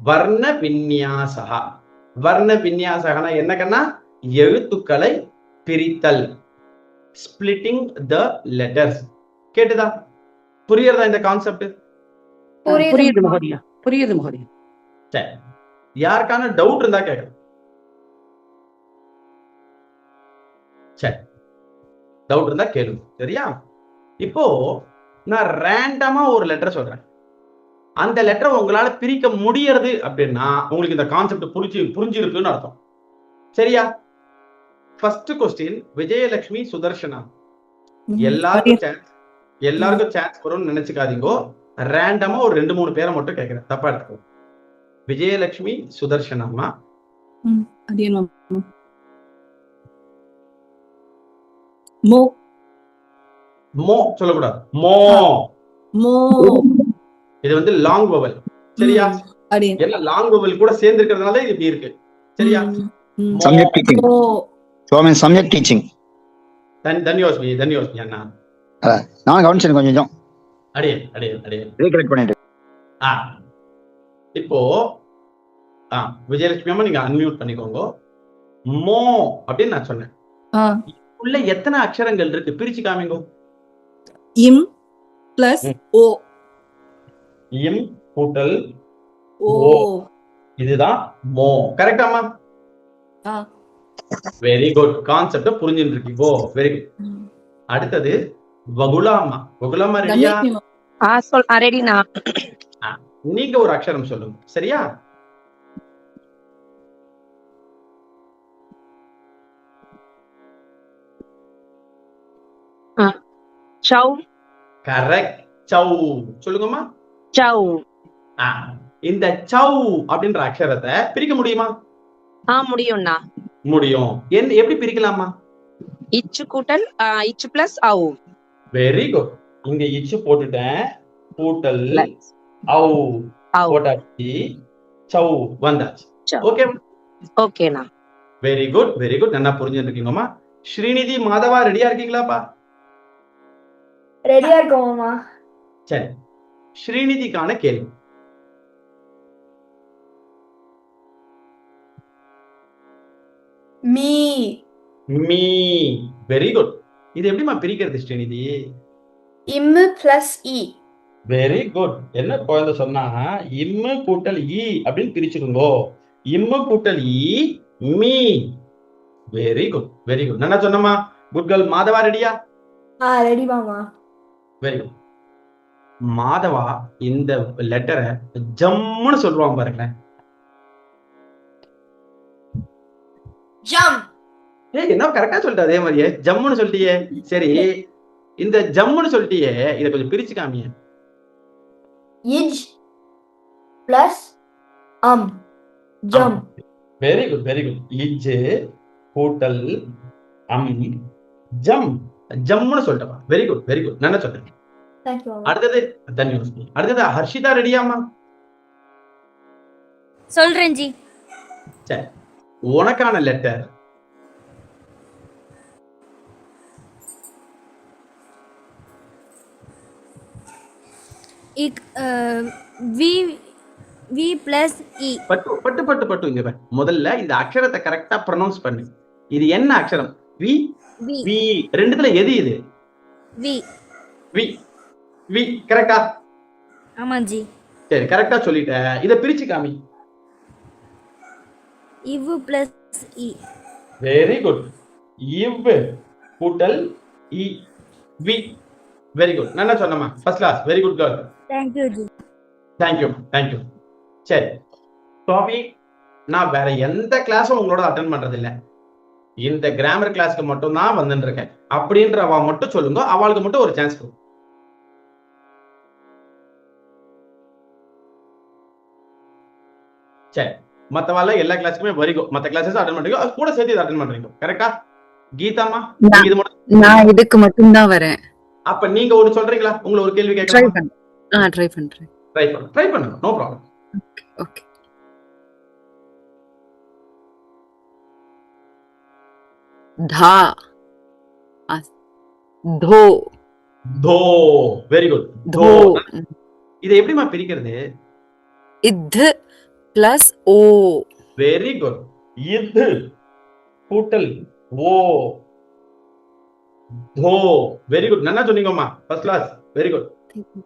வர்ண விந்யாசகா. வர்ண விந்யாசகனா என்ன கண்ணா? எழுத்துக்களை பிரித்தல். Splitting the letters. கேட்டுதா? புரியுறதா இந்த கான்செப்ட்? புரியுது மகோதயா, புரியுது மகோதயா. சரி, யாருக்கான டவுட் இருந்தா கேட்கலாம். சரி, டவுட் இருந்தா கேளுங்க. சரியா? இப்போ நான் ரேண்டமா ஒரு லெட்டர் சொல்றேன். அந்த லெட்டரை உங்களால பிரிக்க முடியறது அப்படின்னா உங்களுக்கு இந்த கான்செப்ட் புரிஞ்சிருக்குன்னு அர்த்தம். சரியா? First question, Vijayalakshmi Sudarshana. எல்லாருக்கும் சான்ஸ் வரும்னு நினைச்சுக்காதீங்க. ரேண்டமா ஒரு 2-3 பேரை மட்டும் கேட்கிறேன், தப்பா எடுத்துக்கோ. விஜயலட்சுமி சுதர்ஷனாமா. மோ சொல்லக்கூடாது. மோ. இது வந்து லாங் வவல். சரியா? எல்லாம் லாங் வவல் கூட சேர்ந்து இருக்கிறதுனால இது இப்படி இருக்கு. சரியா? சமயக் டீச்சிங். தன்யோஸ்மி அண்ணா. நான் கவனிச்சேன் கொஞ்சம். அடியே ரீகலெக்ட் பண்ணிட்டு. இப்போ விஜயலட்சுமி அம்மா நீங்க அன்மியூட் பண்ணிக்கோங்க. மோ அப்படின்னு நான் சொன்னேன். உள்ள எத்தனை அக்ஷரங்கள் இருக்கு? பிரிச்சு காமிங்க. இம் பிளஸ் ஓ. இம் கூட்டல் ஓ. இதுதான் மோ. கரெக்டாமா? Very good. கான்செப்ட் புரிஞ்சுட்டு இருக்கீங்க. Very good. அடுத்தது வகுலாமா. வகுலாமா ரெடியா? ரெடினா. நீங்க ஒரு அக்ஷரம் சொல்லுங்க. சரியா? சௌ. கரெக்ட். சௌ சொல்லுங்கம்மா. சௌ. இந்த சௌ அப்படின்ற அக்ஷரத்தை பிரிக்க முடியுமா? முடியும்னா. முடியும். எப்படி பிரிக்கலாமா? இச்சு கூட்டல் இச்சு பிளஸ் ஔ. Very good. இங்க இச்சு போட்டுட்டேன், கூட்டல் ஔ போட்டாச்சு, சௌ வந்தாச்சு. ஓகே ஓகேண்ணா. Very good, very good. நல்லா புரிஞ்சுருக்கீங்கம்மா. ஸ்ரீநிதி, மாதவா ரெடியா இருக்கீங்களாப்பா? ரெடியா இருக்கோம்மா. சரி, ஸ்ரீநிதிக்கான கேள்வி. மீ. மீ. Very good. இது எப்படிமா பிரிக்கிறது ஸ்ரீநிதி? இம்மு பிளஸ் இ. Very good. என்ன குழந்தை சொன்னா இம்மு கூட்டல் இ அப்படின்னு பிரிச்சுக்கோங்க. இம்மு கூட்டல் இ மீ. Very good, very good. நல்லா சொன்னமா. Good girl. மாதவா ரெடியா? ரெடி மாமா. Very good. மாதவா இந்த லெட்டரை ஜம்முன்னு சொல்லுவாங்க பாருங்களேன். ஜம். என்ன கரெக்டா சொல்லிட்டு அதே மாதிரியே ஜம்முன்னு சொல்லிட்டியே. சரி, இந்த ஜம்முன்னு சொல்லிட்டியே, இதை கொஞ்சம் பிரிச்சு காமிய. இஜ் பிளஸ் அம். ஜம். Very good, very good. இஜ் கூட்டல் அம் ஜம். ஜம்முன்னு சொல்லிட்டப்பா. Very good, very good. நல்லா சொல்றேன். அடுத்தது தன்யோஸ்மி. அடுத்தது ஹர்ஷிதா ரெடியாமா? சொல்றேன் ஜி. சரி, உனக்கான லெட்டர் வி பிளஸ் இ. பட்டு பட்டு பட்டு பட்டு. இங்க முதல்ல இந்த அக்ஷரத்தை கரெக்டா ப்ரொனவுன்ஸ் பண்ணு. இது என்ன அக்ஷரம்? வி. வி. ரெண்டுத்துல எது இது? வி. வி. வி கரெக்டா? ஆமா ஜி. சரி, கரெக்டா சொல்லிட்ட. இத பிரிச்சு காமி. இவ் பிளஸ் இ. Very good. இவ் கூட்டல் இ. வி. Very good. நல்லா சொன்னமா. First class. Very good girl. Thank you ji. Thank you, thank you. சரி டாபி, நான் வேற எந்த கிளாஸும் உங்களோட அட்டென்ட் பண்றது இல்ல. இந்த கிராமர் கிளாஸ்க்கு மட்டும் தான் வந்துட்டு இருக்கேன். அப்படின்றவா மட்டும் சொல்லுங்க, அவளுக்கு மட்டும் ஒரு சான்ஸ் கொடுங்க. சரி, மத்தவால எல்லா கிளாஸ்க்குமே வரிக்கும். மத்த கிளாஸஸ் அட்டென்ட் பண்றீங்க, அது கூட சேர்த்து இதை அட்டென்ட் பண்றீங்க. கரெக்டா? கீதாமா, இது மட்டும் நான் இதுக்கு மட்டும் தான் வரேன். அப்ப நீங்க ஒரு சொல்றீங்களா? உங்களை ஒரு கேள்வி கேட்கலாம். ட்ரை பண்றேன். ட்ரை பண்ணுங்க. No problem. ஓகே. धा धो. தோ. Very good. धो. இதை எப்படிமா பிரிக்கிறது? इध plus O. Very good. இது கூட்டல் ஓ தோ. Very good. நல்லா சொன்னீங்கம்மா. First class. Very good. Thank you.